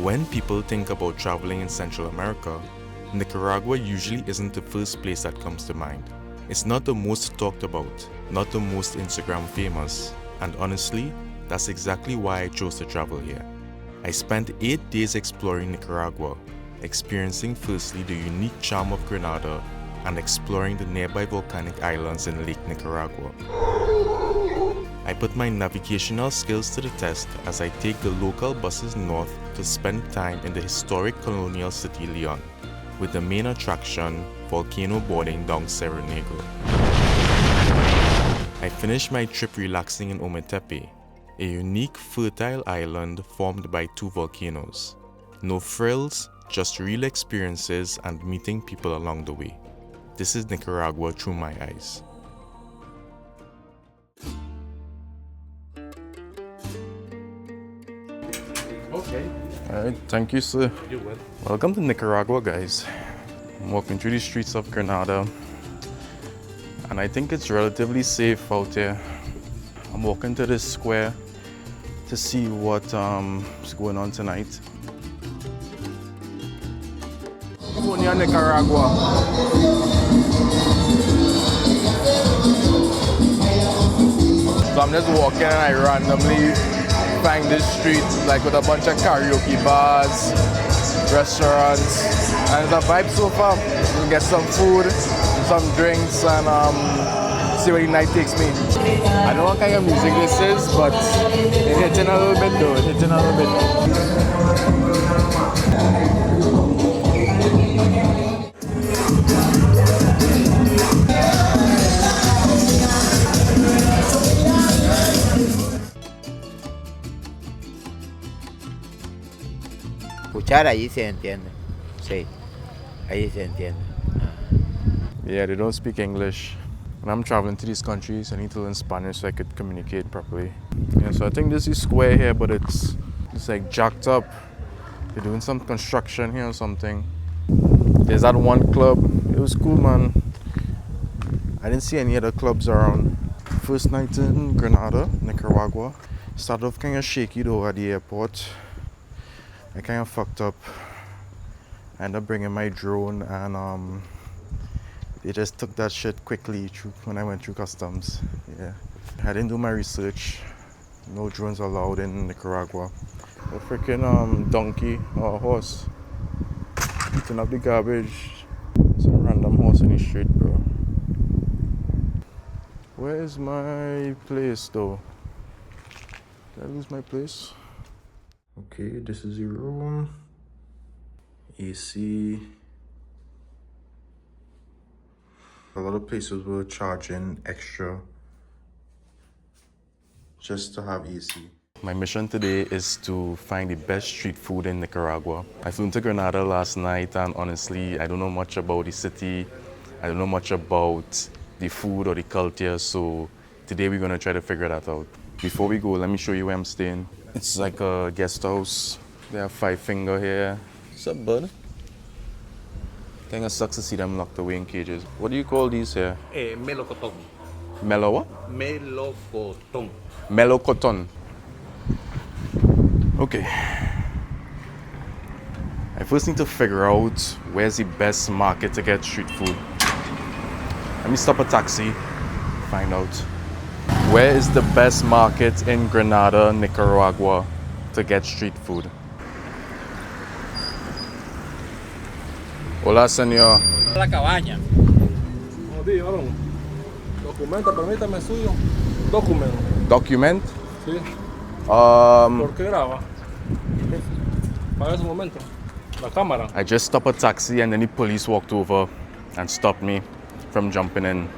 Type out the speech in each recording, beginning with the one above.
When people think about traveling in Central America, Nicaragua usually isn't the first place that comes to mind. It's not the most talked about, not the most Instagram famous, and honestly, that's exactly why I chose to travel here. I spent 8 days exploring Nicaragua, experiencing firstly the unique charm of Granada and exploring the nearby volcanic islands in Lake Nicaragua. I put my navigational skills to the test as I take the local buses north to spend time in the historic colonial city León, with the main attraction, volcano boarding down Cerro Negro. I finished my trip relaxing in Ometepe, a unique fertile island formed by 2 volcanoes. No frills, just real experiences and meeting people along the way. This is Nicaragua through my eyes. Okay. Alright, thank you, sir. You're welcome. Welcome to Nicaragua, guys. I'm walking through the streets of Granada, and I think it's relatively safe out here. I'm walking to this square to see what's going on tonight. California, Nicaragua. So I'm just walking and I randomly find this street like with a bunch of karaoke bars, restaurants, and it's a vibe so far. We'll get some food, some drinks, and see where the night takes me. I don't know what kind of music this is, but it's hitting a little bit though. It's hitting a little bit. Escuchar allí se entiende, sí, allí se entiende. Yeah, they don't speak English. When I'm traveling to these countries, I need to learn Spanish so I could communicate properly. Yeah, so I think this is square here, but it's like jacked up. They're doing some construction here or something. There's that one club. It was cool, man. I didn't see any other clubs around. First night in Granada, Nicaragua. Started off kind of shaky though at the airport. I kind of fucked up. I ended up bringing my drone and they just took that shit quickly when I went through customs. Yeah, I didn't do my research. No drones allowed in Nicaragua. A freaking donkey or horse eating up the garbage. Some random horse in the street, bro. Where is my place though? Did I lose my place? Okay, this is the room. AC. A lot of places were charging extra just to have AC. My mission today is to find the best street food in Nicaragua. I flew into Granada last night and honestly, I don't know much about the city. I don't know much about the food or the culture, so today we're gonna try to figure that out. Before we go, let me show you where I'm staying. It's like a guest house. They have 5 Finger here. What's up, bud? Kinda sucks to see them locked away in cages. What do you call these here? Melocotón. Mellow what? Melocotón. Melocotón. Okay. I first need to figure out where's the best market to get street food. Let me stop a taxi, find out. Where is the best market in Granada, Nicaragua to get street food? Hola, señor. La cabaña. Buenos días, varón. Documenta, permítame suyo. Documento. Document? Sí. ¿Por qué graba? Para ese momento. La cámara. I just stopped a taxi and then the police walked over and stopped me from jumping in.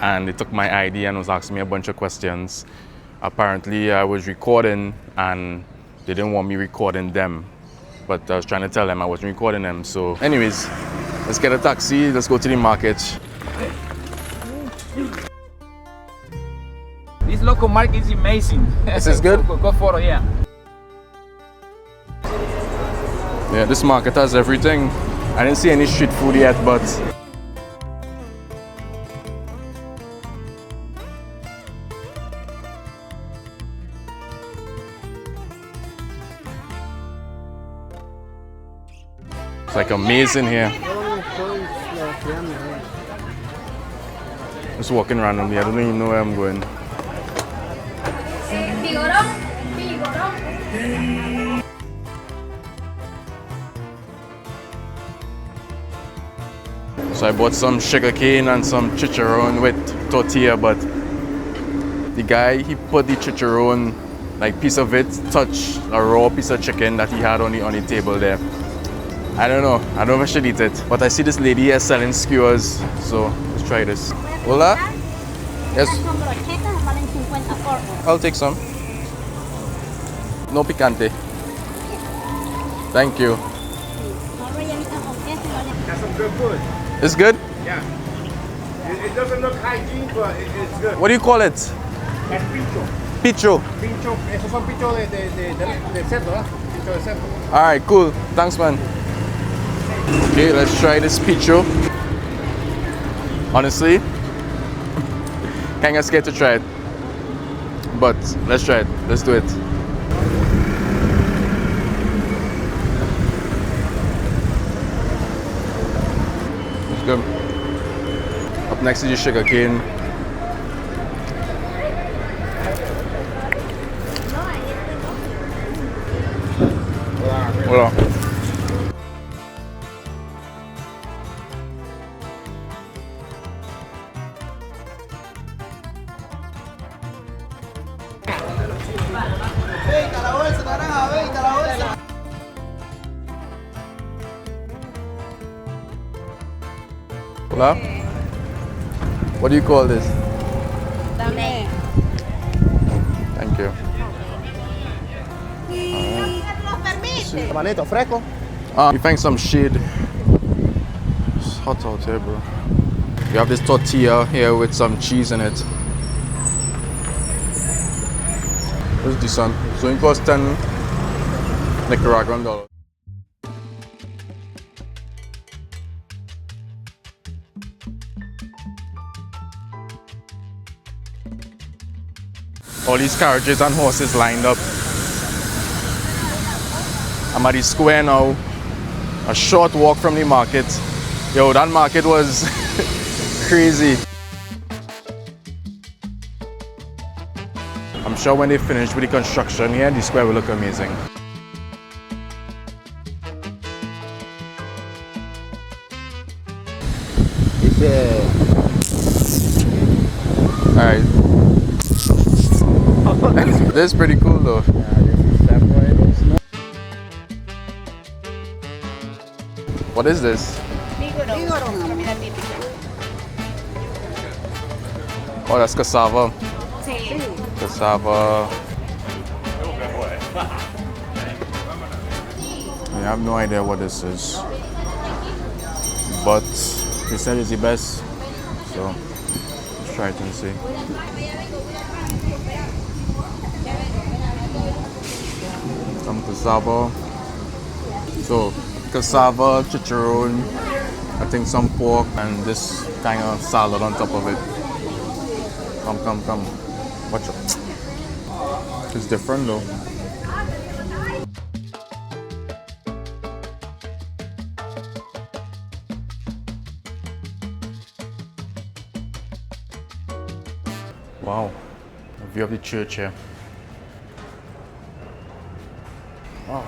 And they took my ID and was asking me a bunch of questions. Apparently I was recording and they didn't want me recording them. But I was trying to tell them I wasn't recording them. So anyways, let's get a taxi, let's go to the market. This local market is amazing. This is good? Good photo, yeah. Yeah, this market has everything. I didn't see any street food yet, but It's like amazing here. Just walking randomly. I don't even know where I'm going. So I bought some sugarcane and some chicharron with tortilla, but the guy, he put the chicharron, like piece of it, touch a raw piece of chicken that he had on the table there. I don't know if I should eat it, but I see this lady here selling skewers, so let's try this. Hola? Yes? I'll take some. No picante. Thank you. That's some good food. It's good? Yeah. It doesn't look hygiene, but it's good. What do you call it? That's pincho. Picho. Pincho. Esos son pinchos de cerdo, ¿verdad? Pincho de cerdo. Alright, cool. Thanks, man. Okay, let's try this picho. Honestly, kinda scared to try it. But let's try it. Let's do it. It's good. Up next is the sugar cane. Hola. Hola. What do you call this? Dame. Thank you. Manito, fresco. You find some shade. It's hot out here, bro. We have this tortilla here with some cheese in it. It's decent. So it costs 10 Nicaraguan dollars. All these carriages and horses lined up. I'm at the square now. A short walk from the market. Yo, that market was crazy. I'm sure when they finish with the construction here, the square will look amazing. Alright. This is pretty cool though. What is this? Oh, that's cassava. Cassava. I have no idea what this is, but they said it's the best, so let's try it and see. Some cassava. So cassava, chicharron, I think some pork, and this kind of salad on top of it. Come. Watch it. It's different though. Wow, a view of the church here. Wow.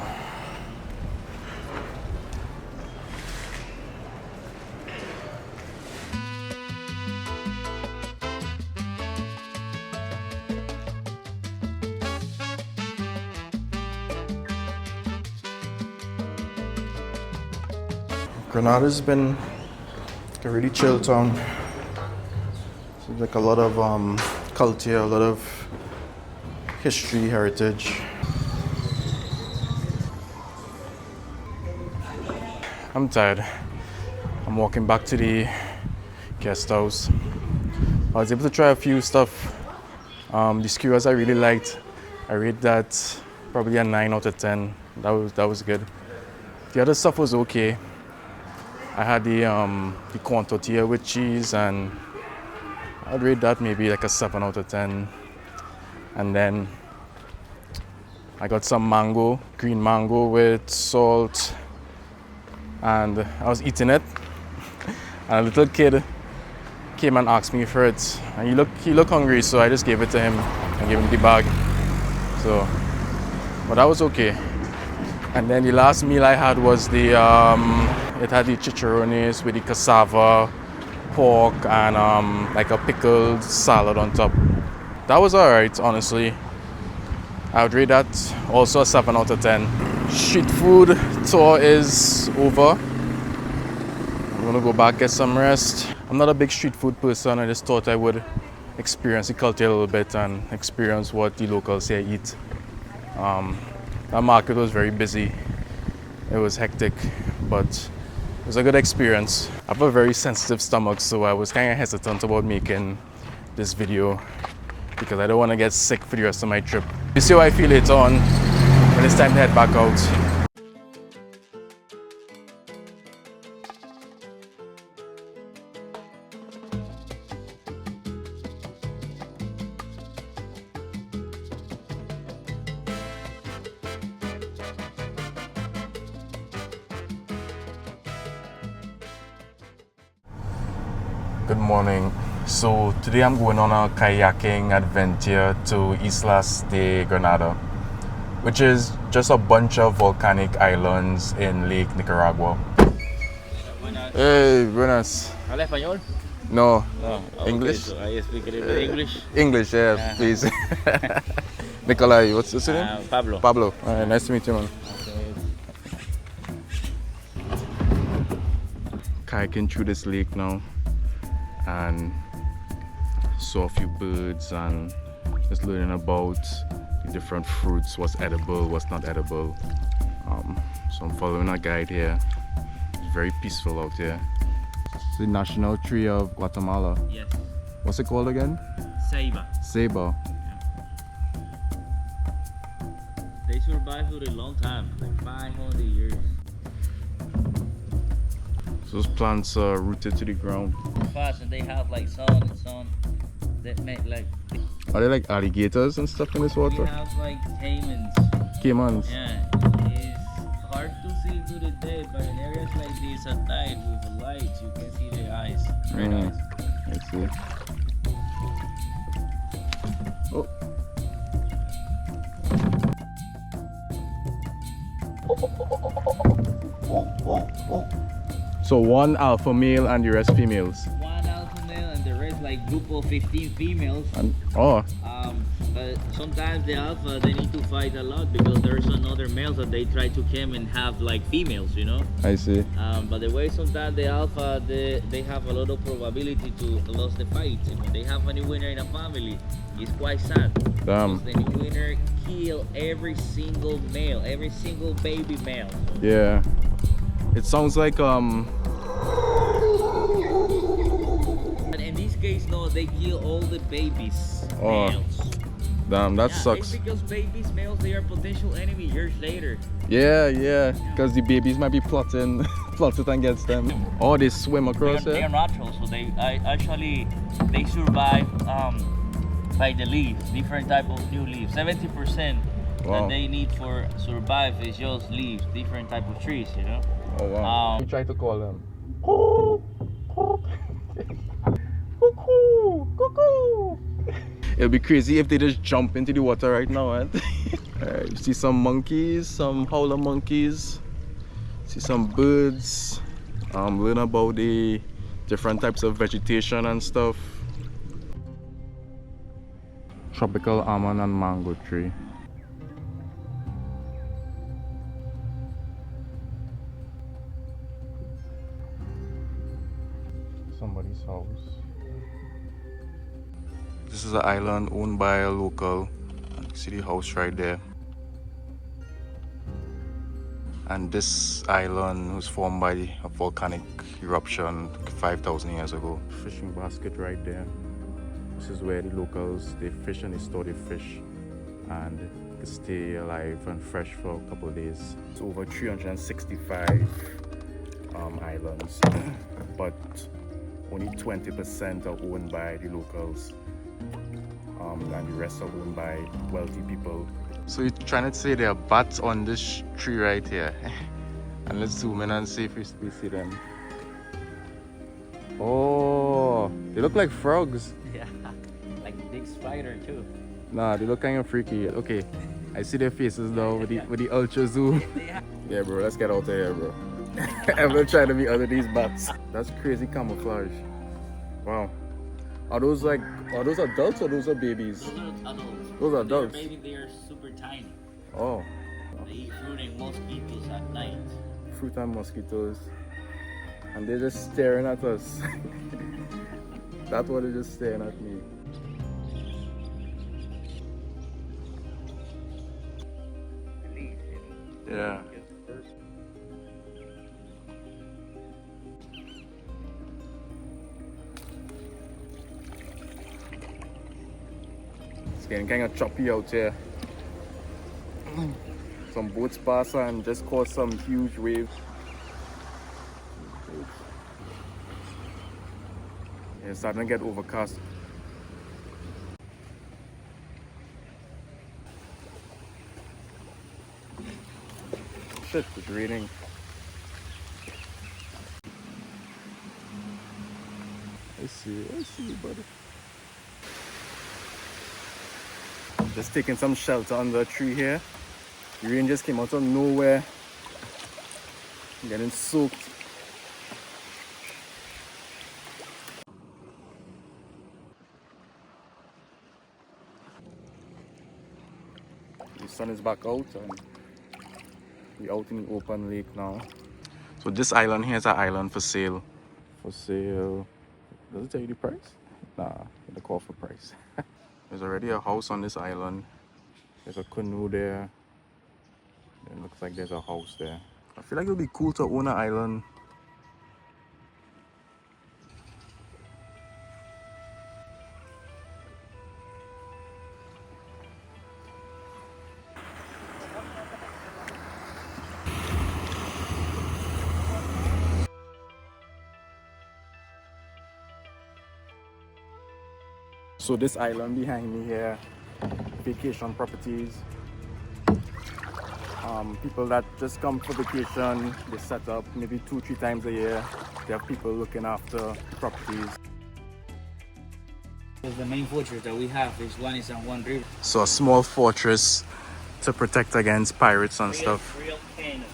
Granada's been a really chill town. Seems like a lot of culture, a lot of history, heritage. I'm tired. I'm walking back to the guest house. I was able to try a few stuff. The skewers I really liked. I rate that probably a 9 out of 10. That was good. The other stuff was okay. I had the corn tortilla with cheese, and I'd rate that maybe like a 7 out of 10. And then I got some mango, green mango with salt and I was eating it, and a little kid came and asked me for it, and he looked hungry, so I just gave it to him and gave him the bag. So, but that was okay. And then the last meal I had was it had the chicharrones with the cassava, pork, and like a pickled salad on top. That was alright, honestly. I would rate that also a 7 out of 10. Street food tour is over. I'm gonna go back, get some rest. I'm not a big street food person. I just thought I would experience the culture a little bit and experience what the locals here eat. That market was very busy. It was hectic, but it was a good experience. I have a very sensitive stomach, so I was kind of hesitant about making this video because I don't want to get sick for the rest of my trip. You see how I feel later on when it's time to head back out. Good morning. So today I'm going on a kayaking adventure to Isletas de Granada, which is just a bunch of volcanic islands in Lake Nicaragua. Hey, buenas. ¿Habla español? No. No. English? So I speak a little bit English. English, yeah, please. Nikolai, what's your name? Pablo. Pablo. All right, nice to meet you, man. Kayaking through this lake now, and saw a few birds and just learning about the different fruits, what's edible, what's not edible. So I'm following a guide here. It's very peaceful out here. It's the national tree of Guatemala. Yes. What's it called again? Ceiba. Ceiba. They survive for a long time, like 500 years. So those plants are rooted to the ground. Fast, and they have like sun that make like. Are they like alligators and stuff in this We water? have like caimans. Caimans. Yeah, it's hard to see through the day, but in areas like this at night with the lights, you can see the eyes. Very nice. I see. Oh. So one alpha male and the rest females. One alpha male and the rest like group of 15 females. And oh, But sometimes the alpha they need to fight a lot because there's another males that they try to come and have like females, you know. I see. But the way sometimes the alpha they have a lot of probability to lose the fight. And when they have a new winner in a family, it's quite sad. Damn. Because the new winner kill every single male, every single baby male. Yeah. It sounds like And in this case, no, they kill all the babies, Oh, males. damn, that Yeah, sucks. It's because babies, males, they are potential enemy years later. Yeah, because the babies might be plotting against them. Oh, they swim across They here? are natural, so they survive by the leaves, different type of new leaves. 70% Wow. that they need for survive is just leaves, different type of trees, you know. Oh wow. Um, You try to call them. It'll be crazy if they just jump into the water right now, right? Alright, you see some monkeys, some howler monkeys. See some birds. Learn about the different types of vegetation and stuff. Tropical almond and mango tree. Somebody's house. This is an island owned by a local. You can see the house right there. And this island was formed by a volcanic eruption 5,000 years ago. Fishing basket right there. This is where the locals, they fish and they store their fish and they stay alive and fresh for a couple of days. It's over 365 islands, but only 20% are owned by the locals, and the rest are owned by wealthy people. So you're trying to say there are bats on this tree right here? And let's zoom in and see if we see them. Oh, they look like frogs. Yeah, like big spider too. Nah, they look kind of freaky. Okay, I see their faces now with the ultra zoom. Yeah, bro, let's get out of here, bro. I'm gonna try to be under these bats. That's crazy camouflage. Wow. Are those adults or those are babies? Those are adults. Those are adults. Maybe they are super tiny. Oh. They eat fruit and mosquitoes at night. Fruit and mosquitoes. And they're just staring at us. That's what they're just staring at me. Yeah. It's getting kind of choppy out here. Some boats pass and just cause some huge waves. It's starting to get overcast. Shit, it's raining. I see, buddy. Just taking some shelter under a tree here. The rain just came out of nowhere. I'm getting soaked. The sun is back out and we're out in the open lake now. So this island here is an island for sale. For sale. Does it tell you the price? Nah, they call for price. There's already a house on this island. There's a canoe there. It looks like there's a house there. I feel like it would be cool to own an island. So this island behind me here, vacation properties. People that just come for vacation, they set up maybe 2-3 times a year. They have people looking after properties. The main fortress that we have is one is on one river. So a small fortress to protect against pirates and stuff. Real cannon.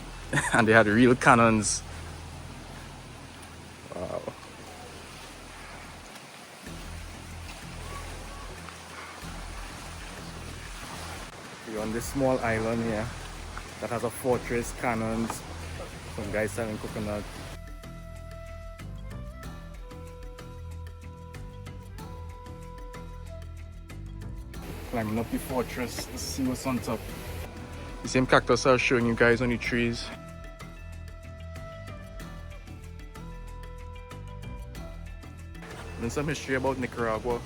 And they had real cannons. Wow. We're on this small island here that has a fortress, cannons, some guys selling coconut. Climbing up the fortress to see what's on top. The same cactus I was showing you guys on the trees. And some history about Nicaragua.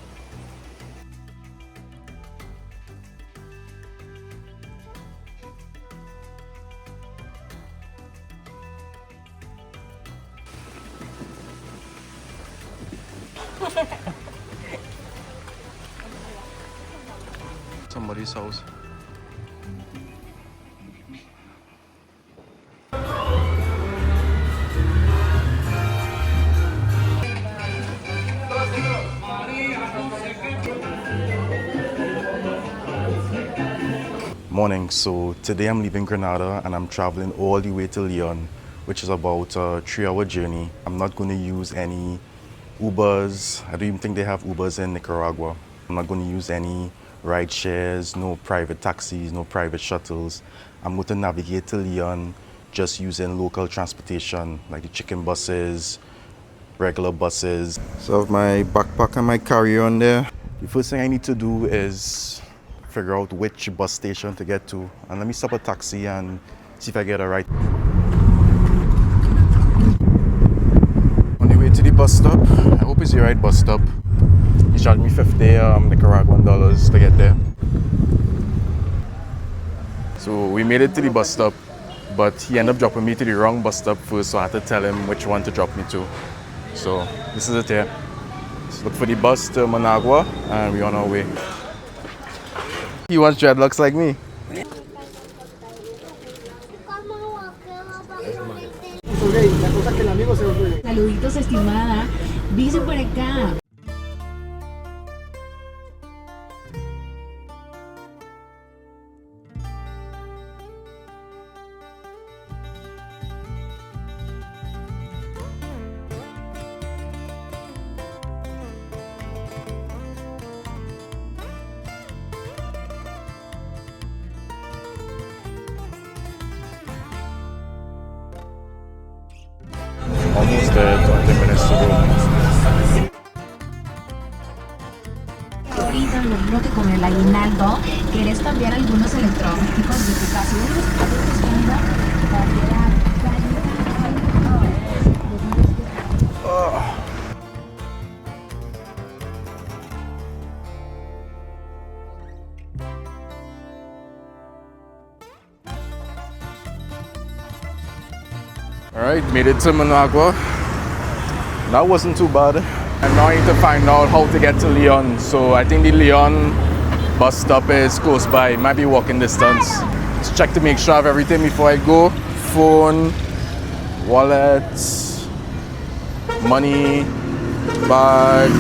Somebody's house. Morning. So today I'm leaving Granada and I'm traveling all the way to León, which is about a 3-hour journey. I'm not going to use any Ubers. I don't even think they have Ubers in Nicaragua. I'm not going to use any ride shares, no private taxis, no private shuttles. I'm going to navigate to León just using local transportation like the chicken buses, regular buses. So I have my backpack and my carry-on there. The first thing I need to do is figure out which bus station to get to, and let me stop a taxi and see if I get a ride. On the way to the bus stop, I hope it's the right bus stop. He charged me 50 Nicaraguan dollars to get there. So we made it to the bus stop, but he ended up dropping me to the wrong bus stop first, so I had to tell him which one to drop me to. So this is it here. Let's look for the bus to Managua and we're on our way. He wants dreadlocks like me. La cosa es que el amigo se vuelve. Saluditos, estimada. Dice por acá. Almost there, 20 minutes to go. Ahorita lo mismo que con el aguinaldo, quieres cambiar algunos electrónicos de tu casa. Uno de los productos que iba a Alright, made it to Managua. That wasn't too bad. And now I need to find out how to get to León. So I think the León bus stop is close by, might be walking distance. Let's check to make sure I have everything before I go. Phone, wallet, money, bag.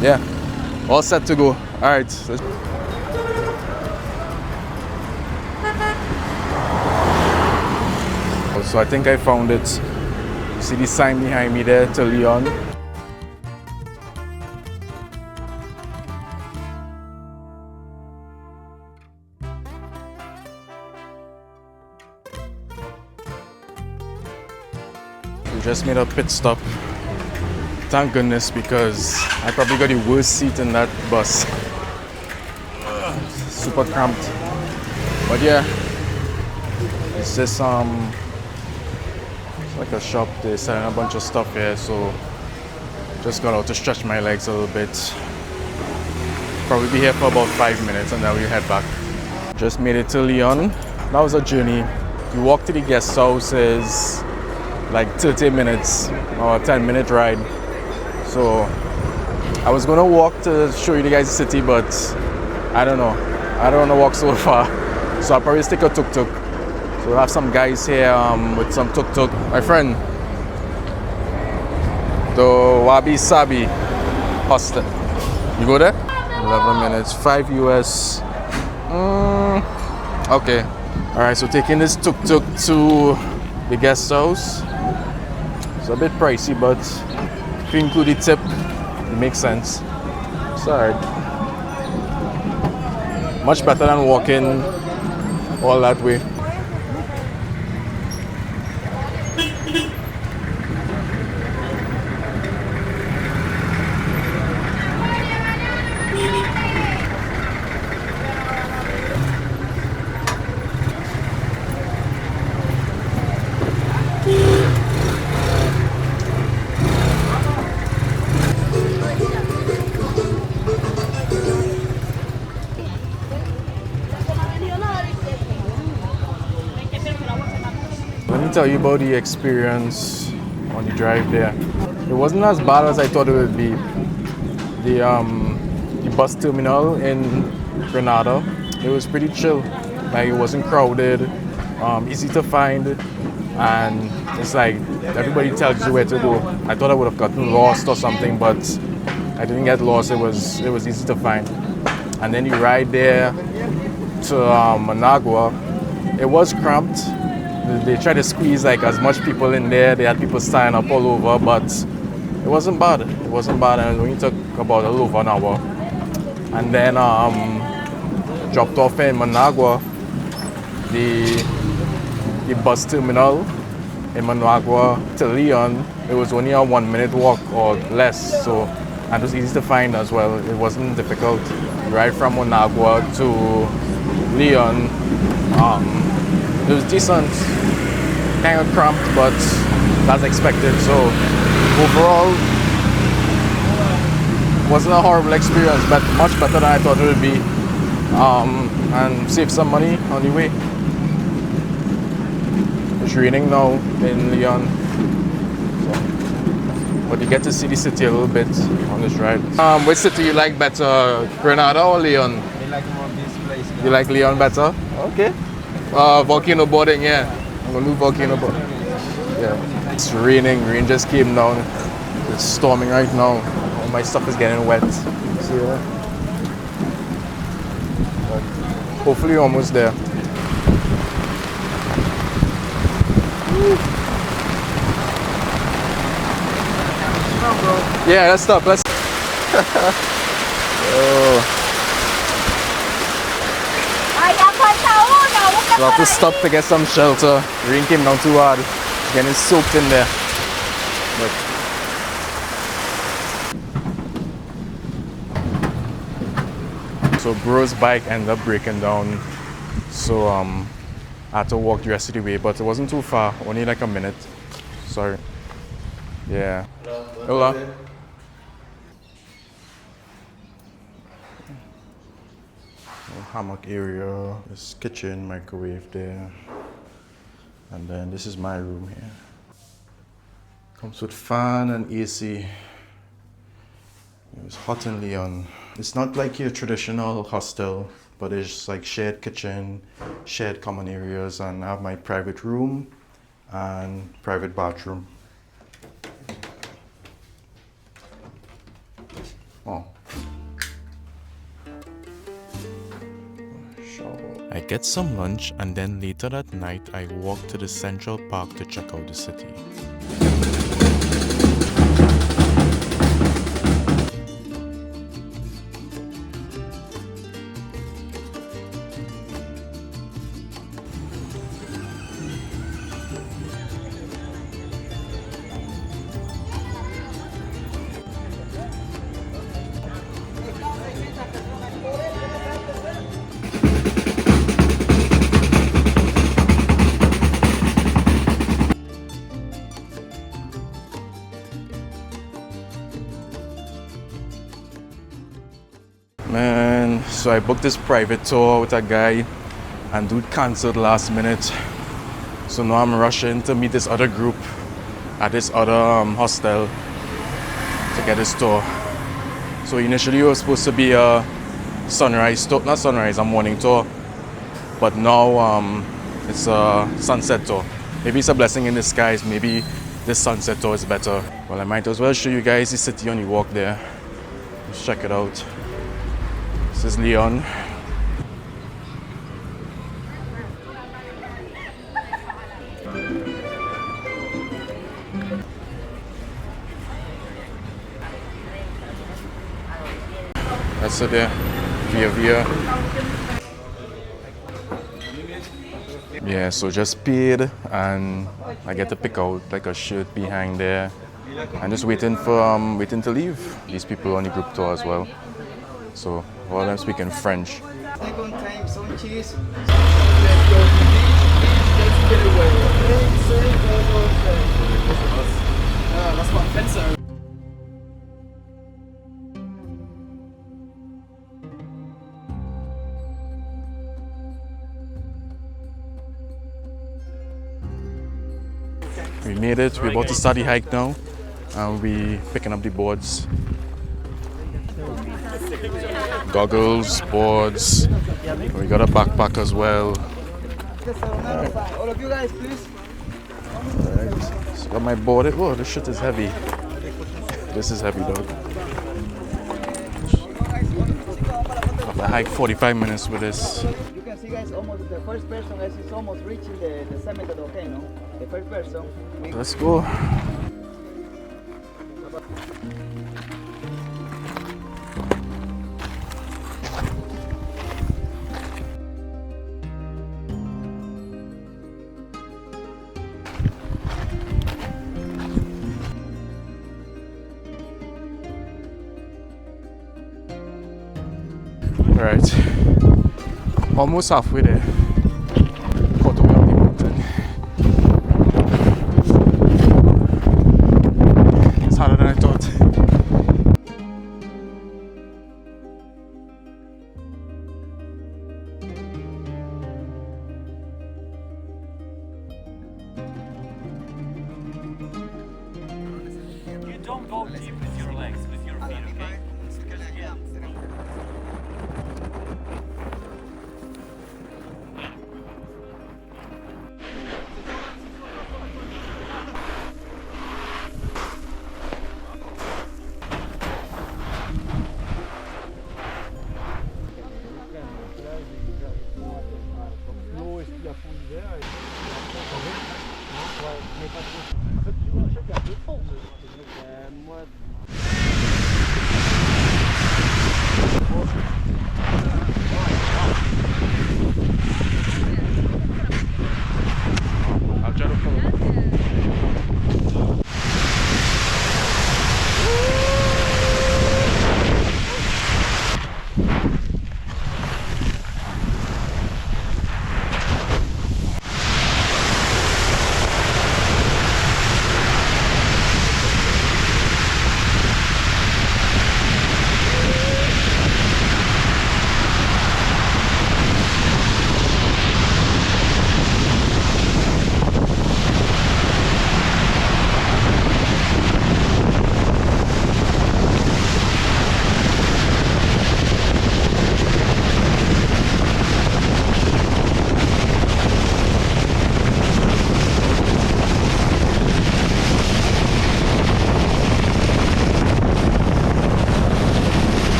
Yeah, all set to go. Alright. So I think I found it. See the sign behind me there to León. We just made a pit stop. Thank goodness, because I probably got the worst seat in that bus. Super cramped. But yeah, it's just like a shop. They're selling a bunch of stuff here, so just got out to stretch my legs a little bit. Probably be here for about 5 minutes and then we'll head back. Just made it to León. That was a journey. You walk to the guest house is like 30 minutes or a 10-minute ride. So I was gonna walk to show you the guys the city, but I don't know. I don't want to walk so far. So I'll probably take a tuk-tuk. So we'll have some guys here with some tuk-tuk. My friend, the Wabi Sabi hostel. You go there? 11 minutes, 5 US. Okay. Alright, so taking this tuk-tuk to the guest house. It's a bit pricey, but if you include the tip, it makes sense. It's alright. Much better than walking all that way. Let me tell you about the experience on the drive there. It wasn't as bad as I thought it would be. The bus terminal in Granada, it was pretty chill. Like, it wasn't crowded, easy to find, and it's like everybody tells you where to go. I thought I would have gotten lost or something, but I didn't get lost. It was easy to find. And then you ride there to Managua. It was cramped. They tried to squeeze like as much people in there. They had people standing up all over, but it wasn't bad. It wasn't bad, and it only took about a little over an hour. And then dropped off in Managua, the bus terminal in Managua to León. It was only a 1-minute walk or less, so and it was easy to find as well. It wasn't difficult. Right from Managua to León, it was decent. Kind of cramped, but as expected. So overall, wasn't a horrible experience, but much better than I thought it would be, and save some money on the way. It's raining now in León, so, but you get to see the city a little bit on this ride. Which city you like better, Granada or León? I like more this place. You like León better? Okay. Volcano boarding, yeah. I'm gonna do volcano boarding. Yeah. It's raining. Rain just came down. It's storming right now. All my stuff is getting wet. See that? But hopefully we're almost there. Yeah, let's stop. Let's. Oh. So I have to stop to get some shelter. Rain came down too hard. It's getting soaked in there. But so bro's bike ended up breaking down. So I had to walk the rest of the way, but it wasn't too far. Only like a minute. Sorry. Yeah. Hola. Hammock area, this kitchen, microwave there, and then this is my room here. Comes with fan and AC. It was hot in León. It's not like your traditional hostel, but it's like shared kitchen, shared common areas, and I have my private room and private bathroom. Oh. I get some lunch, and then later that night I walk to the Central Park to check out the city. Man, so I booked this private tour with a guy and dude cancelled last minute. So now I'm rushing to meet this other group at this other hostel to get this tour. So initially it was supposed to be a sunrise tour, not sunrise, a morning tour. But now it's a sunset tour. Maybe it's a blessing in disguise, maybe this sunset tour is better. Well, I might as well show you guys the city on the walk there. Let's check it out. This is León. That's it there. Via. Yeah, so just paid and I get to pick out like a shirt behind there. I'm just waiting to leave. These people on the group tour as well. So all of them speaking French. Second time, some cheese. We made it. We're about to start the hike now, and we're picking up the boards. Goggles, boards. We got a backpack as well. All of you guys, please. Alright, so got my board. Whoa, this shit is heavy. This is heavy, dog. I hike 45 minutes with this. You can see, guys, almost the first person guys, is almost reaching the summit of the volcano. The first person. Let's go. Alright, almost halfway there. Caught away up the mountain. It's harder than I thought. You don't go deep with your legs, with your feet, okay? I'll try to follow.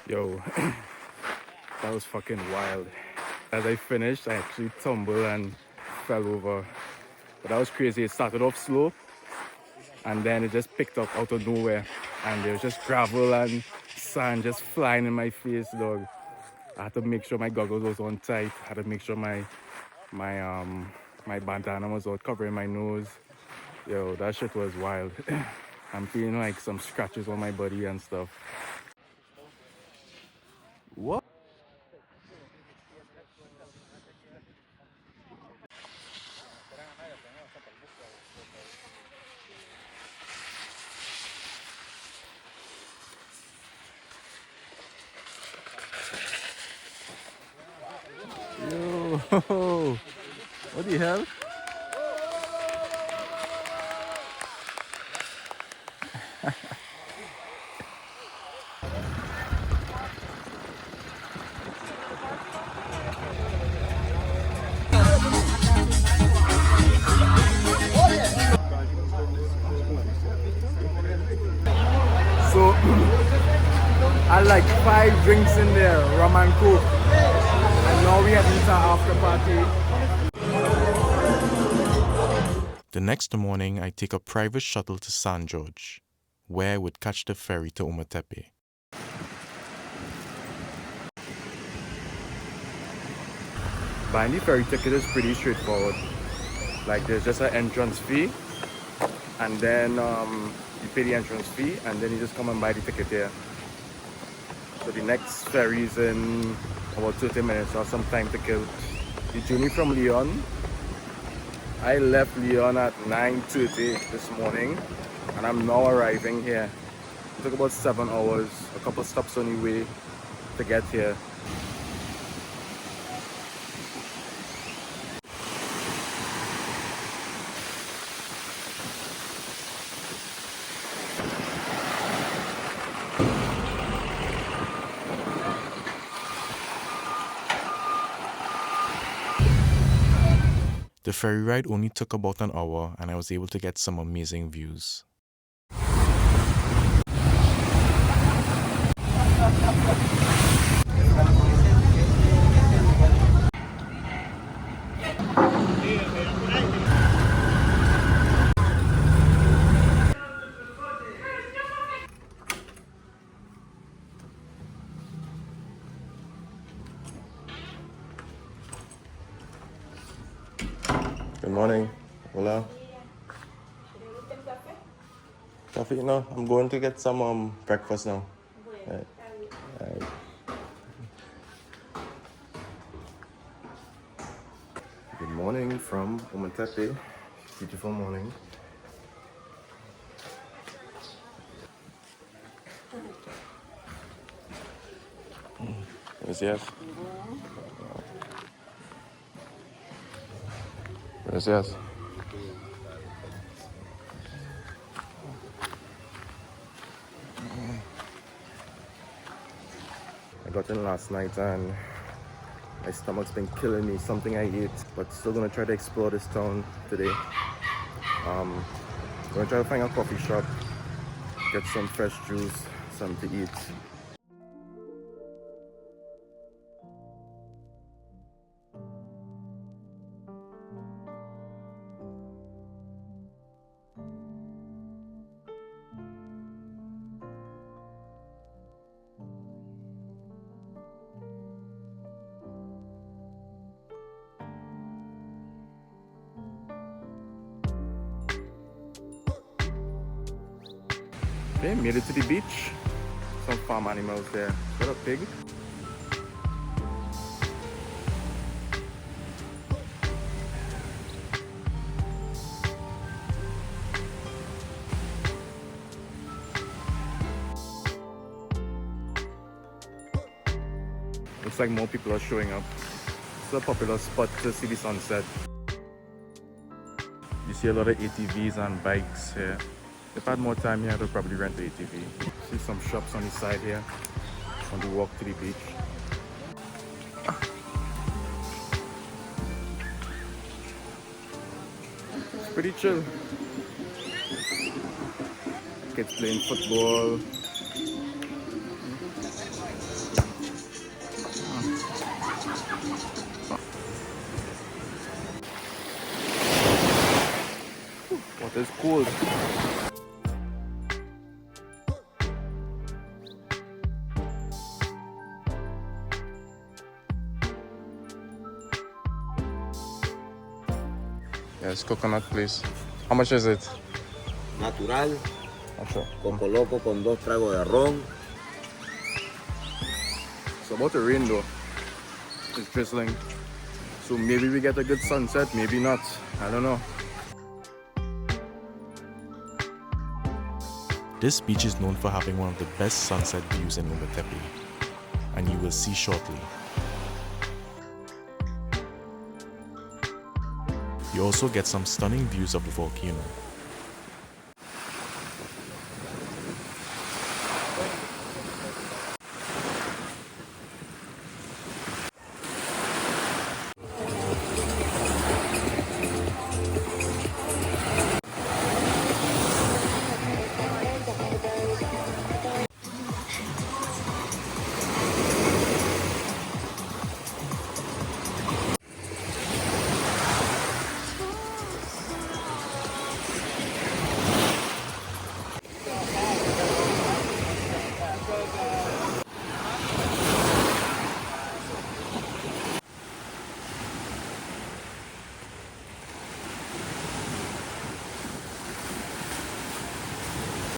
Yo, that was fucking wild. As I finished, I actually tumbled and fell over. But that was crazy. It started off slow and then it just picked up out of nowhere. And there was just gravel and sand just flying in my face, dog. I had to make sure my goggles was on tight. I had to make sure my bandana was out covering my nose. Yo, that shit was wild. I'm feeling like some scratches on my body and stuff. What? Yo, what the hell? So I had like 5 drinks in there, rum and coke. And now we have into our after party. The next morning, I take a private shuttle to San George, where I would catch the ferry to Ometepe. Buying the ferry ticket is pretty straightforward. Like there's just an entrance fee, and then you pay the entrance fee, and then you just come and buy the ticket here. So the next ferry is in about 30 minutes or some time to kill. The journey from León, I left León at 9:30 this morning, and I'm now arriving here. It took about 7 hours, a couple stops on the way to get here. The ferry ride only took about an hour, and I was able to get some amazing views. Good morning. Hola. Coffee? No, I'm going to get some breakfast now. Right. Right. Good morning from Ometepe. Beautiful morning. Gracias. Gracias. I got in last night and My stomach's been killing me, something I ate, but still gonna try to explore this town today. Gonna try to find a coffee shop, get some fresh juice, something to eat. Okay, made it to the beach. Some farm animals there. Got a pig. Looks like more people are showing up. It's a popular spot to see the sunset. You see a lot of ATVs and bikes here. If I had more time here, I would probably rent the ATV. See some shops on the side here on the walk to the beach. It's pretty chill. Kids playing football. Water is cold. Yes, coconut please. How much is it? Natural, Okay. coco loco con 2 tragos de ron. It's about to rain though. It's drizzling. So maybe we get a good sunset, maybe not. I don't know. This beach is known for having one of the best sunset views in Ometepe, and you will see shortly. You also get some stunning views of the volcano.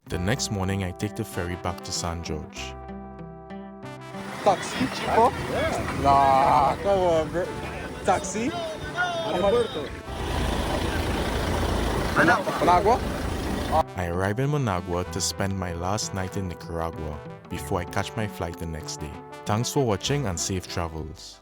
The next morning, I take the ferry back to San George. Taxi, chico? Yeah. Nah, come on, bro. Taxi? Managua? I arrive in Managua to spend my last night in Nicaragua before I catch my flight the next day. Thanks for watching and safe travels.